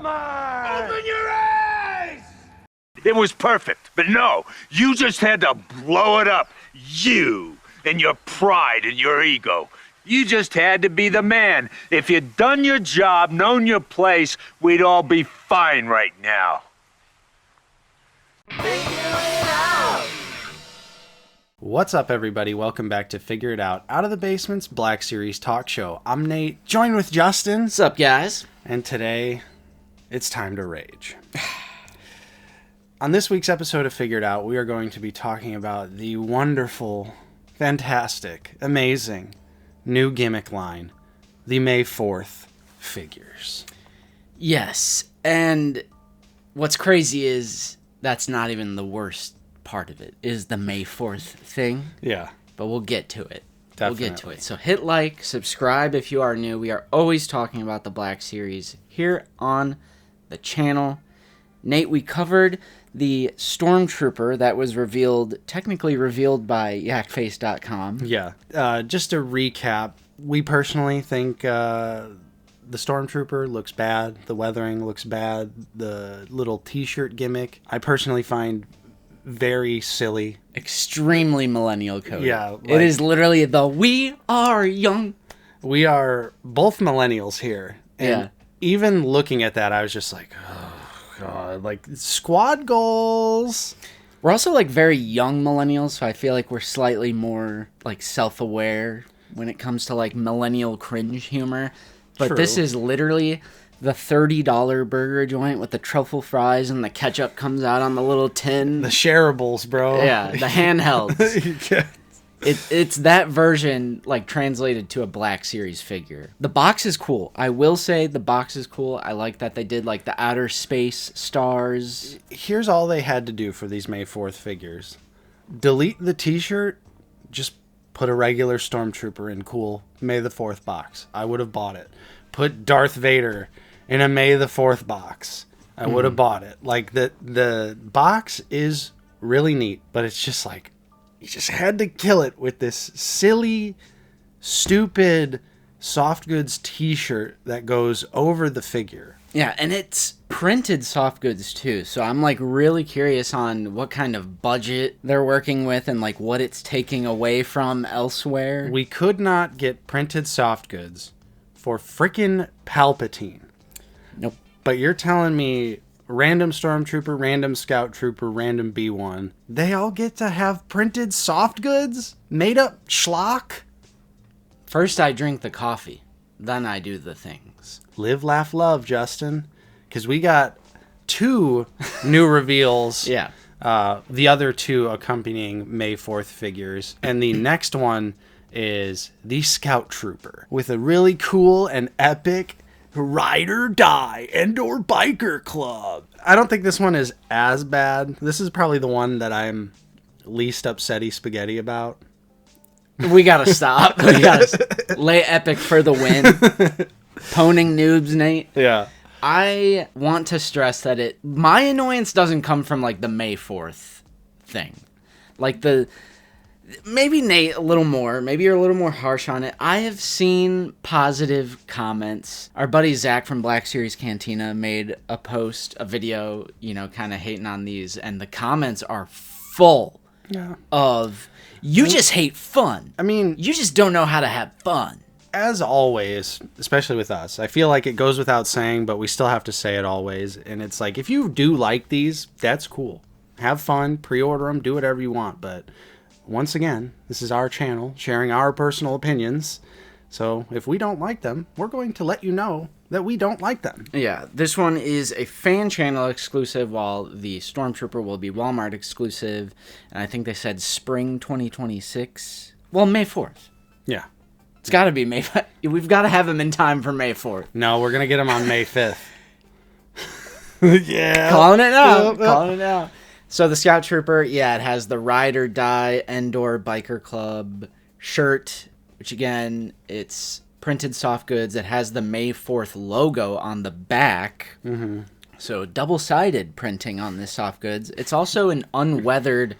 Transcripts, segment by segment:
Come on! Open your eyes! It was perfect, but no, you just had to blow it up. You and your pride and your ego. You just had to be the man. If you'd done your job, known your place, we'd all be fine right now. What's up, everybody? Welcome back to Figure It Out of the Basement's Black Series talk show. I'm Nate, joined with Justin. What's up, guys? And today, it's time to rage. On this week's episode of Figure It Out, we are going to be talking about the wonderful, fantastic, amazing new gimmick line, the May 4th figures. Yes, and what's crazy is that's not even the worst part of it, is the May 4th thing. Yeah. But we'll get to it. Definitely. We'll get to it. So hit like, subscribe if you are new. We are always talking about the Black Series here on the channel. Nate, we covered the Stormtrooper that was technically revealed by yakface.com. Yeah. Just to recap, we personally think the Stormtrooper looks bad. The weathering looks bad. The little t-shirt gimmick, I personally find very silly. Extremely millennial code. Yeah. It is literally the "we are young." We are both millennials here. And yeah. Even looking at that, I was just like, oh, God, like squad goals. We're also like very young millennials, so I feel like we're slightly more like self-aware when it comes to like millennial cringe humor. But True. This is literally the $30 burger joint with the truffle fries and the ketchup comes out on the little tin. The shareables, bro. Yeah, the handhelds. Yeah. It's that version, like, translated to a Black Series figure. The box is cool. I will say the box is cool. I like that they did, like, the outer space stars. Here's all they had to do for these May 4th figures. Delete the t-shirt, just put a regular Stormtrooper in cool May the 4th box. I would have bought it. Put Darth Vader in a May the 4th box. I would have bought it. Like, the box is really neat, but it's just like, you just had to kill it with this silly, stupid soft goods t-shirt that goes over the figure. Yeah, and it's printed soft goods too, so I'm like really curious on what kind of budget they're working with and like what it's taking away from elsewhere. We could not get printed soft goods for frickin' Palpatine. Nope. But you're telling me random Stormtrooper, random Scout Trooper, random B1, they all get to have printed soft goods? Made up schlock? First I drink the coffee, then I do the things. Live, laugh, love, Justin. Because we got 2 new reveals. Yeah. The other 2 accompanying May 4th figures. And the next one is the Scout Trooper with a really cool and epic Ride or Die and/or Biker Club. I don't think this one is as bad. This is probably the one that I'm least upsetty spaghetti about. We gotta stop. We gotta lay epic for the win. Poning noobs, Nate. Yeah. I want to stress that my annoyance doesn't come from like the May 4th thing. Like maybe Nate a little more. Maybe you're a little more harsh on it. I have seen positive comments. Our buddy Zach from Black Series Cantina made a video, kind of hating on these, and the comments are full of, you just hate fun. I mean, you just don't know how to have fun. As always, especially with us, I feel like it goes without saying, but we still have to say it always. And it's like, if you do like these, that's cool. Have fun, pre-order them, do whatever you want, but once again, this is our channel, sharing our personal opinions. So if we don't like them, we're going to let you know that we don't like them. Yeah, this one is a fan channel exclusive, while the Stormtrooper will be Walmart exclusive. And I think they said spring 2026. Well, May 4th. Yeah. It's got to be May 4th. We've got to have them in time for May 4th. No, we're going to get them on May 5th. Yeah. Calling it now. Calling it now. So the Scout Trooper, it has the Ride or Die and/or Biker Club shirt, which again, it's printed soft goods. It has the May 4th logo on the back. Mm-hmm. So double-sided printing on this soft goods. It's also an unweathered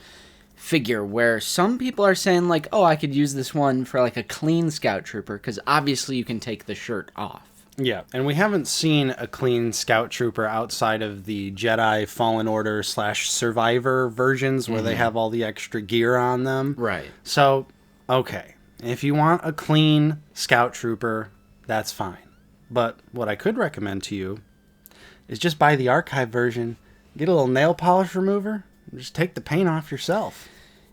figure where some people are saying like, oh, I could use this one for like a clean Scout Trooper because obviously you can take the shirt off. Yeah, and we haven't seen a clean Scout Trooper outside of the Jedi Fallen Order / Survivor versions where they have all the extra gear on them. Right. So, okay, if you want a clean Scout Trooper, that's fine. But what I could recommend to you is just buy the archive version, get a little nail polish remover, and just take the paint off yourself.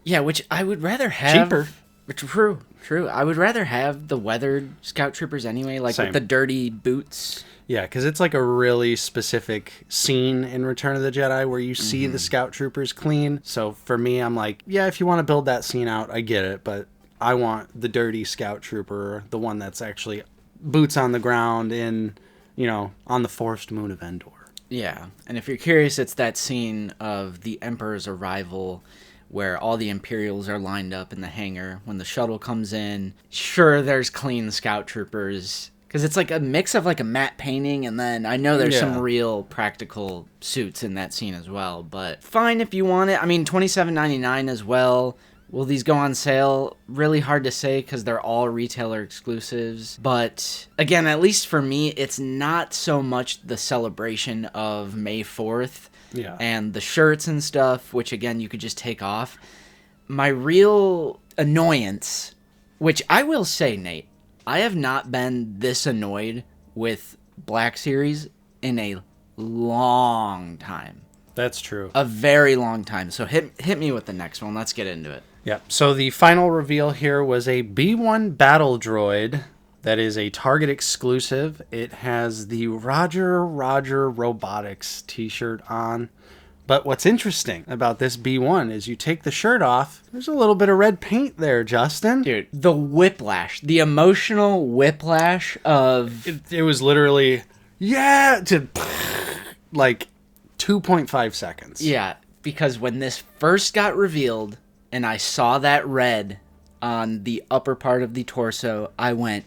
Yeah, which I would rather have. Cheaper. True. I would rather have the weathered Scout Troopers anyway, like Same. with the dirty boots. Yeah, because it's like a really specific scene in Return of the Jedi where you see the Scout Troopers clean. So for me, I'm like, yeah, if you want to build that scene out, I get it. But I want the dirty Scout Trooper, the one that's actually boots on the ground in, on the forest moon of Endor. Yeah, and if you're curious, it's that scene of the Emperor's arrival where all the Imperials are lined up in the hangar when the shuttle comes in. Sure, there's clean Scout Troopers, because it's like a mix of like a matte painting, and then I know there's some real practical suits in that scene as well, but fine if you want it. I mean, $27.99 as well. Will these go on sale? Really hard to say because they're all retailer exclusives. But again, at least for me, it's not so much the celebration of May 4th and the shirts and stuff, which again, you could just take off. My real annoyance, which I will say, Nate, I have not been this annoyed with Black Series in a long time. That's true. A very long time. So hit me with the next one. Let's get into it. Yep. So the final reveal here was a B1 battle droid that is a Target exclusive. It has the Roger Robotics t-shirt on. But what's interesting about this B1 is you take the shirt off, there's a little bit of red paint there, Justin. Dude, the whiplash, the emotional whiplash of... It was literally, to like 2.5 seconds. Yeah, because when this first got revealed and I saw that red on the upper part of the torso, I went,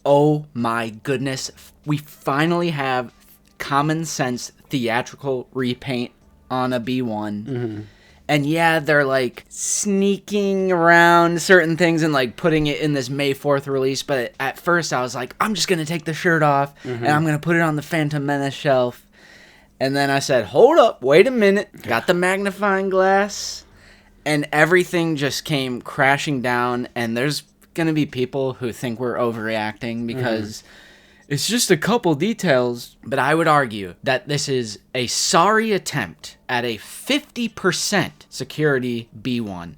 oh my goodness, we finally have common sense theatrical repaint on a B1. Mm-hmm. And yeah, they're like sneaking around certain things and like putting it in this May 4th release. But at first I was like, I'm just going to take the shirt off and I'm going to put it on the Phantom Menace shelf. And then I said, hold up, wait a minute. Got the magnifying glass. And everything just came crashing down. And there's going to be people who think we're overreacting because it's just a couple details. But I would argue that this is a sorry attempt at a 50% security B1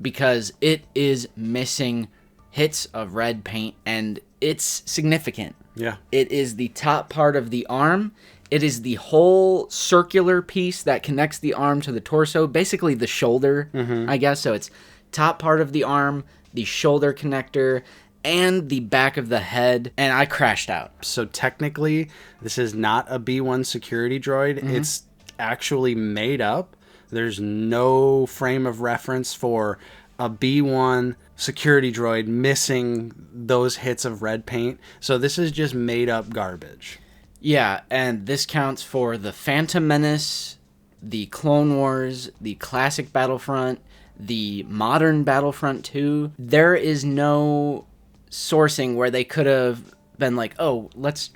because it is missing hits of red paint and it's significant. Yeah. It is the top part of the arm. It is the whole circular piece that connects the arm to the torso, basically the shoulder, I guess. So it's top part of the arm, the shoulder connector, and the back of the head, and I crashed out. So technically, this is not a B1 security droid. It's actually made up. There's no frame of reference for a B1 security droid missing those hits of red paint. So this is just made up garbage. Yeah, and this counts for the Phantom Menace, the Clone Wars, the classic Battlefront, the modern Battlefront 2. There is no sourcing where they could have been like, oh, let's,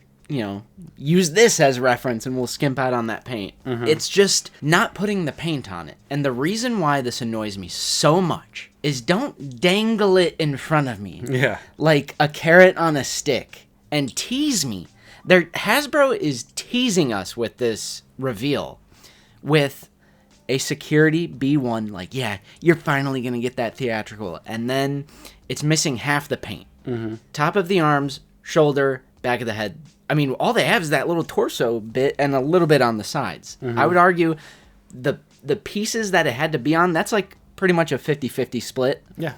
use this as reference and we'll skimp out on that paint. It's just not putting the paint on it. And the reason why this annoys me so much is don't dangle it in front of me like a carrot on a stick and tease me. Hasbro is teasing us with this reveal with a security B1, like, yeah, you're finally going to get that theatrical. And then it's missing half the paint. Top of the arms, shoulder, back of the head. I mean, all they have is that little torso bit and a little bit on the sides. I would argue the pieces that it had to be on, that's like pretty much a 50-50 split. Yeah.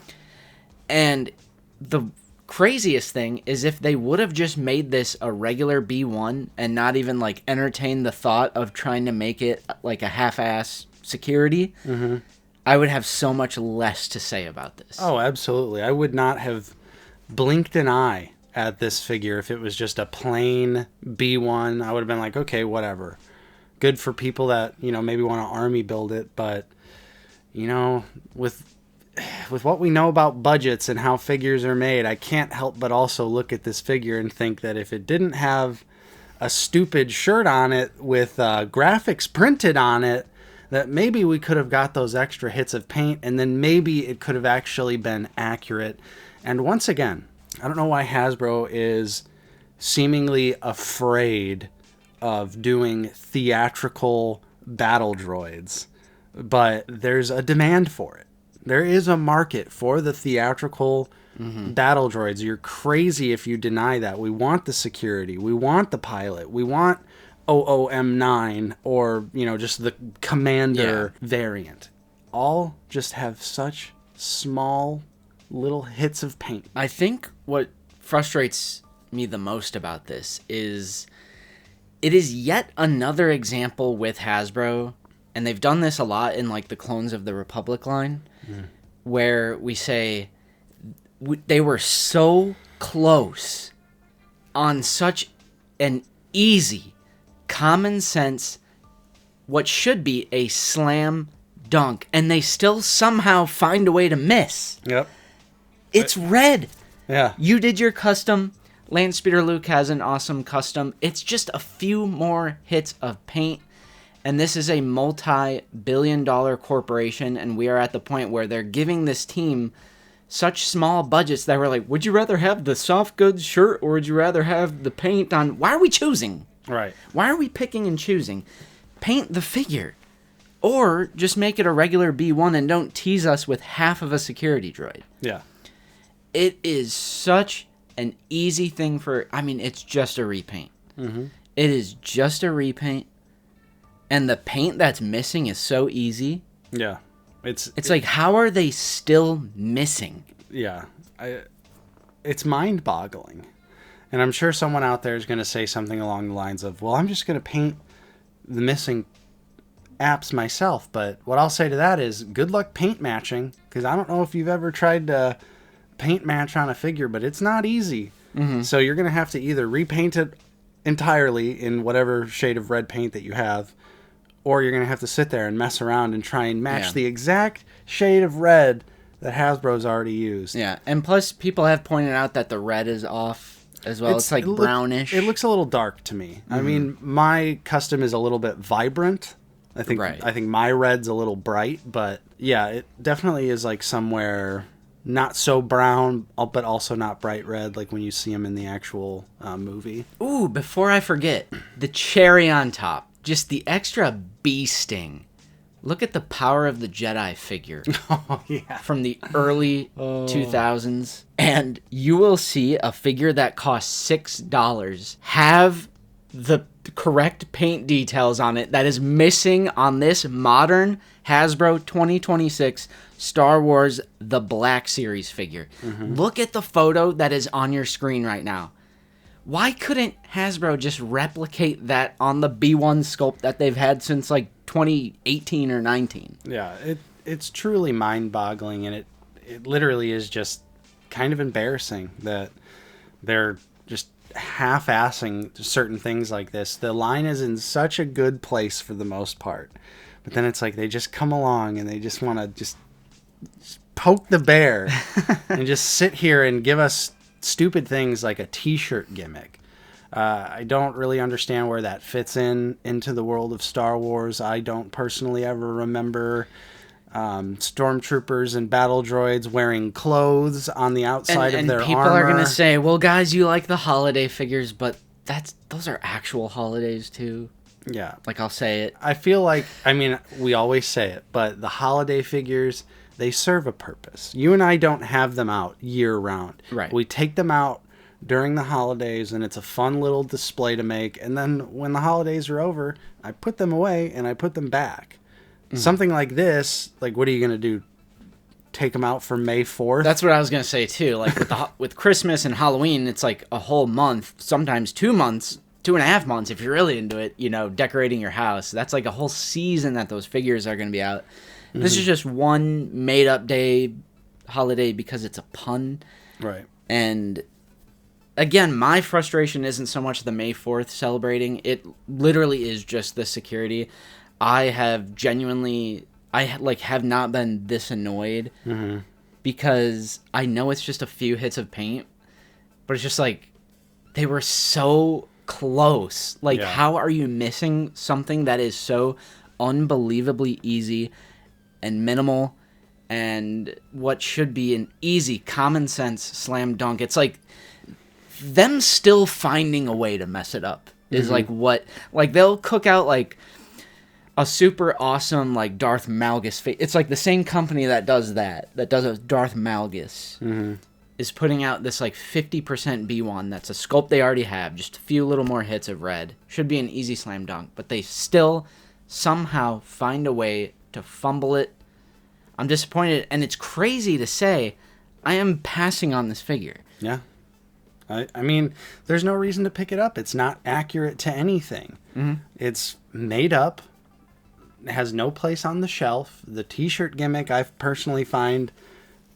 And the craziest thing is if they would have just made this a regular B1 and not even like entertain the thought of trying to make it like a half-ass security, I would have so much less to say about this. Oh, absolutely. I would not have blinked an eye at this figure if it was just a plain B1. I would have been like, okay, whatever. Good for people that, maybe want to army build it, but, with with what we know about budgets and how figures are made, I can't help but also look at this figure and think that if it didn't have a stupid shirt on it with graphics printed on it, that maybe we could have got those extra hits of paint, and then maybe it could have actually been accurate. And once again, I don't know why Hasbro is seemingly afraid of doing theatrical battle droids, but there's a demand for it. There is a market for the theatrical battle droids. You're crazy if you deny that. We want the security. We want the pilot. We want OOM9 or, just the commander variant. All just have such small little hits of paint. I think what frustrates me the most about this is it is yet another example with Hasbro, and they've done this a lot in like the Clones of the Republic line, where we say they were so close on such an easy, common sense, what should be a slam dunk, and they still somehow find a way to miss. Yep. It's red. Yeah. You did your custom. Land Speeder Luke has an awesome custom. It's just a few more hits of paint. And this is a multi-billion-dollar corporation, and we are at the point where they're giving this team such small budgets that we're like, would you rather have the soft goods shirt or would you rather have the paint on? Why are we choosing? Right. Why are we picking and choosing? Paint the figure. Or just make it a regular B1 and don't tease us with half of a security droid. Yeah. It is such an easy thing it's just a repaint. Mm-hmm. It is just a repaint. And the paint that's missing is so easy. Yeah. It's like, how are they still missing? Yeah. It's mind-boggling. And I'm sure someone out there is going to say something along the lines of, well, I'm just going to paint the missing apps myself. But what I'll say to that is, good luck paint matching, because I don't know if you've ever tried to paint match on a figure, but it's not easy. Mm-hmm. So you're going to have to either repaint it entirely in whatever shade of red paint that you have, or you're going to have to sit there and mess around and try and match the exact shade of red that Hasbro's already used. Yeah, and plus people have pointed out that the red is off as well. It's like brownish. It looks a little dark to me. Mm-hmm. I mean, my custom is a little bit vibrant. I think my red's a little bright, but yeah, it definitely is like somewhere not so brown, but also not bright red, like when you see them in the actual movie. Ooh, before I forget, the cherry on top. Just the extra bee sting. Look at the Power of the Jedi figure. Oh, yeah. From the early 2000s. And you will see a figure that costs $6 have the correct paint details on it that is missing on this modern Hasbro 2026 Star Wars The Black Series figure. Mm-hmm. Look at the photo that is on your screen right now. Why couldn't Hasbro just replicate that on the B1 sculpt that they've had since like 2018 or 19? Yeah, it's truly mind-boggling, and it literally is just kind of embarrassing that they're just half-assing certain things like this. The line is in such a good place for the most part, but then it's like they just come along and they just want to just poke the bear and just sit here and give us stupid things like a t-shirt gimmick. I don't really understand where that fits into the world of Star Wars. I don't personally ever remember stormtroopers and battle droids wearing clothes on the outside of their armor. And people are going to say, well, guys, you like the holiday figures, but those are actual holidays too. Yeah. Like, I'll say it. I feel like, we always say it, but the holiday figures, they serve a purpose. You and I don't have them out year round. Right. We take them out during the holidays, and it's a fun little display to make. And then when the holidays are over, I put them away and I put them back. Mm-hmm. Something like this, like, what are you going to do? Take them out for May 4th? That's what I was going to say, too. Like, with Christmas and Halloween, it's like a whole month, sometimes 2 months, 2.5 months, if you're really into it, decorating your house. That's like a whole season that those figures are going to be out. Mm-hmm. This is just one made-up day holiday because it's a pun. Right. And again, my frustration isn't so much the May 4th celebrating. It literally is just the security. I have genuinely I like have not been this annoyed because I know it's just a few hits of paint, but it's just like they were so close. Like, Yeah. how are you missing something that is so unbelievably easy and minimal and what should be an easy, common sense slam dunk? It's like them still finding a way to mess it up is like what, like they'll cook out like a super awesome like Darth Malgus face. It's like the same company that does a Darth Malgus is putting out this like 50% B1 that's a sculpt they already have, just a few little more hits of red. Should be an easy slam dunk, but they still somehow find a way to fumble it. I'm disappointed, and it's crazy to say I am passing on this figure. Yeah. I mean, there's no reason to pick it up. It's not accurate to anything. It's made up. It has no place on the shelf. The t-shirt gimmick I personally find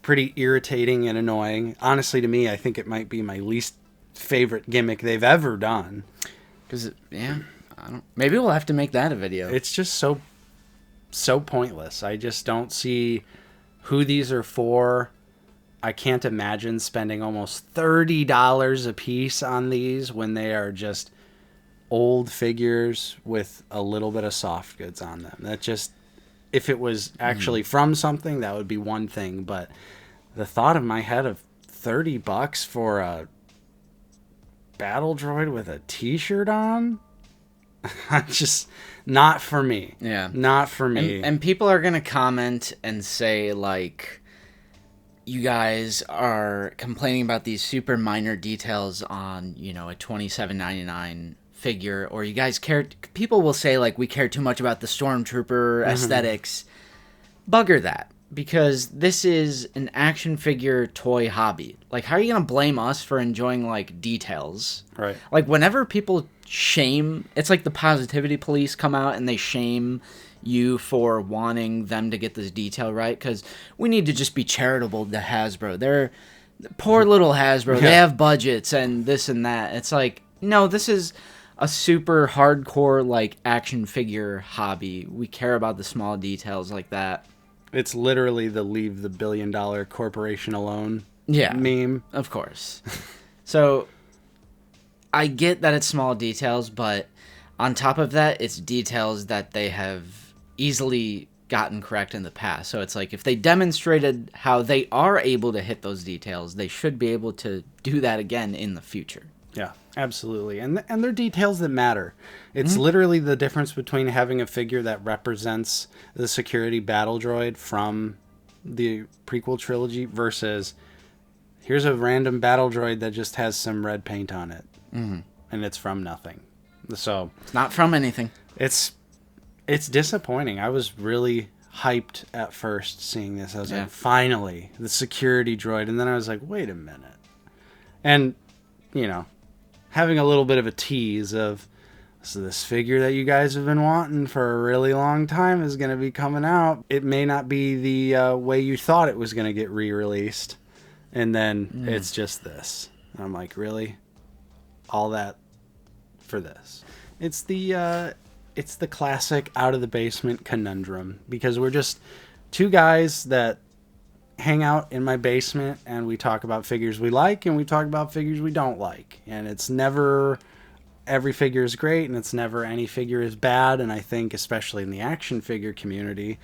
pretty irritating and annoying. Honestly, to me, I think it might be my least favorite gimmick they've ever done. Because, maybe we'll have to make that a video. It's just so pointless. I just don't see who these are for. I can't imagine spending almost $30 a piece on these when they are just old figures with a little bit of soft goods on them. That just, if it was actually from something, that would be one thing. But the thought in my head of $30 for a battle droid with a t-shirt on, just not for me. Yeah. Not for me. And people are going to comment and say, like, you guys are complaining about these super minor details on, you know, a $27.99 figure, or you guys care. People will say, like, we care too much about the Stormtrooper aesthetics. Bugger that. Because this is an action figure toy hobby. Like, how are you going to blame us for enjoying, like, details? Right. Like, whenever people shame, it's like the positivity police come out and they shame you for wanting them to get this detail right, because we need to just be charitable to Hasbro. They're poor little Hasbro. They have budgets and this and that. It's like, no, this is a super hardcore, like, action figure hobby. We care about the small details like that. It's literally the leave the billion-dollar corporation alone meme. Of course. So I get that it's small details, but on top of that, it's details that they have easily gotten correct in the past. So it's like, if they demonstrated how they are able to hit those details, they should be able to do that again in the future. Yeah, absolutely. And they're details that matter. It's literally the difference between having a figure that represents the security battle droid from the prequel trilogy versus here's a random battle droid that just has some red paint on it. And it's from nothing. So It's not from anything. it's disappointing. I was really hyped at first seeing this. I was like, finally, the security droid. And then I was like, wait a minute. And, you know, having a little bit of a tease of, so this figure that you guys have been wanting for a really long time is going to be coming out. It may not be the way you thought it was going to get re-released. And then it's just this. And I'm like, really? All that for this? It's the classic out of the basement conundrum, because we're just two guys that hang out in my basement and we talk about figures we like and we talk about figures we don't like, and it's never every figure is great and it's never any figure is bad. And I think especially in the action figure community,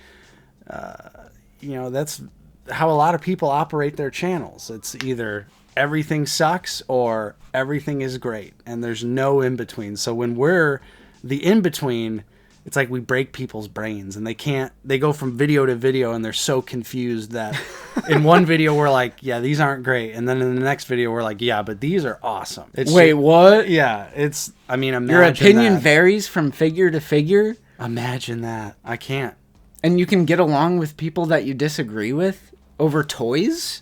you know, that's how a lot of people operate their channels. It's either everything sucks or everything is great, and there's no in between. So when we're the in between, it's like we break people's brains, and they go from video to video and they're so confused that in one video we're like, yeah, these aren't great, and then in the next video we're like, yeah, but these are awesome. Wait, what? Yeah, imagine Your opinion that. varies from figure to figure? Imagine that. I can't. And you can get along with people that you disagree with over toys?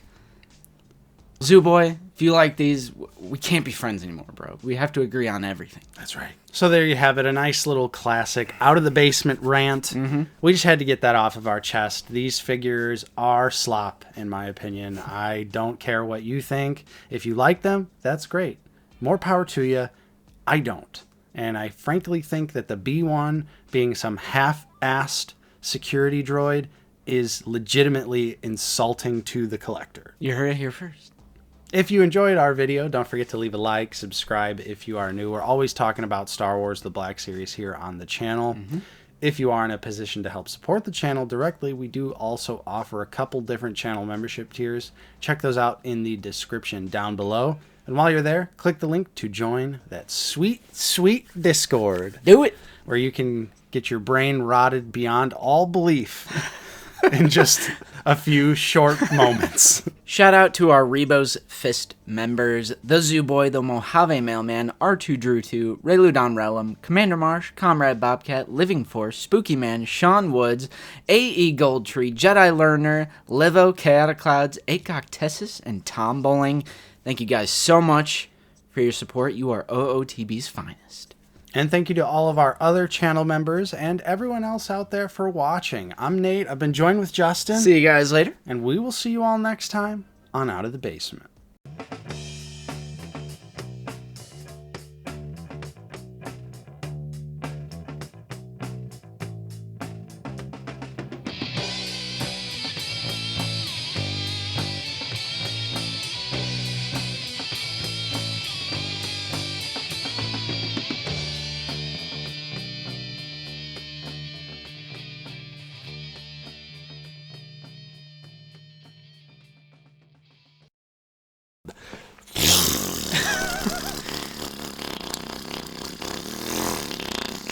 Zoo Boy, if you like these, we can't be friends anymore, bro. We have to agree on everything. That's right. So there you have it, a nice little classic out of the basement rant. We just had to get that off of our chest. These figures are slop, in my opinion. I don't care what you think. If you like them, that's great. More power to you. I don't. And I frankly think that the B1 being some half-assed security droid is legitimately insulting to the collector. You heard it here first. If you enjoyed our video, don't forget to leave a like, subscribe if you are new. We're always talking about Star Wars The Black Series here on the channel. If you are in a position to help support the channel directly, we do also offer a couple different channel membership tiers. Check those out in the description down below. And while you're there, click the link to join that sweet, sweet Discord. Do it. Where you can get your brain rotted beyond all belief in just a few short moments. Shout out to our Rebo's Fist members, the Zoo Boy, the Mojave Mailman, R2 Drew 2, Raylu Don Relum, Commander Marsh, Comrade Bobcat, Living Force, Spooky Man, Sean Woods, AE Goldtree, Jedi Learner, Livo, Chaotic Clouds, Acock Tessis, and Tom Bowling. Thank you guys so much for your support. You are OOTB's finest. And thank you to all of our other channel members and everyone else out there for watching. I'm Nate. I've been joined with Justin. See you guys later. And we will see you all next time on Out of the Basement.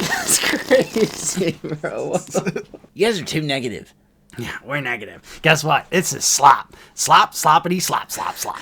That's crazy, bro. You guys are too negative. Yeah, we're negative. Guess what? It's a slop. Slop, sloppity, slop, slop, slop.